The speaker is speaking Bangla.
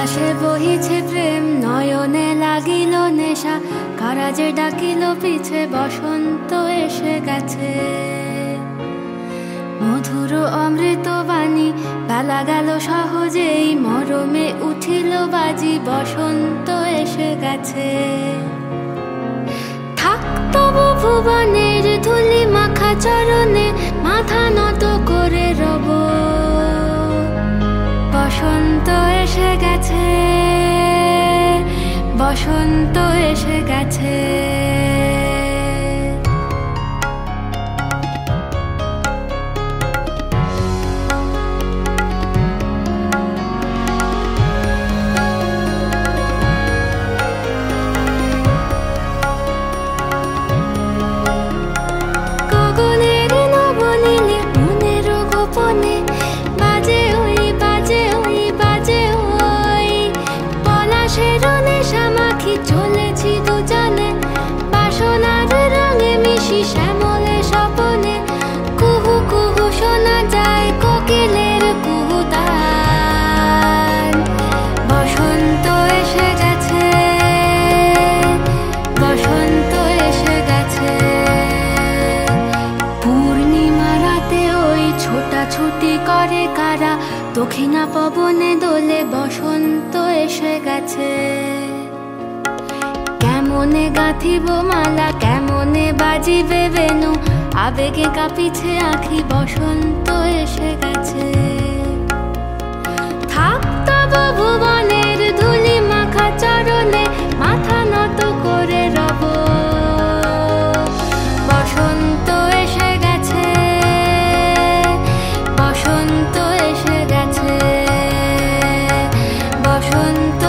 আকাশে বহিছে প্রেম, নয়নে লাগিল নেশা, কারা যে ডাকিল পিছে, বসন্ত এসে গেছে। মধুর অমৃত বাণী, বেলা গেল সহজেই, মরমে উঠিল বাজি, বসন্ত এসে গেছে। থাক তবু ভুবনের ধুলি মাখা চরণে, মাথা নত করে রব। বসন্ত এসে গেছে, বসন্ত এসে গেছে। গগনের নবনীলে মনের গোপনে, বাজে ওই বাজে ওই বাজে ওই, পলাশের নেশা মাখি চলেছি দুজনে, বাসনার রঙে মিশি শ্যামলে স্বপনে। কুহু কুহু শোনা যায় কোকিলের কুহুতান। বসন্ত এসে গেছে, বসন্ত এসে গেছে। পূর্ণিমা রাতে ওই ছোটাছুটি করে কারা, দক্ষিণা পবনে দোলে, বসন্ত এসে গেছে। কেমনে গাঁথিব মালা, কেমনে বাজিবে বেনু, আবেগে কাঁপিছে আঁখি, বসন্ত এসে গেছে। থাক তবু ভুবনের ধুলি মাখা চরণে, মাথা নত করে রব। বসন্ত এসে গেছে, বসন্ত এসে গেছে, বসন্ত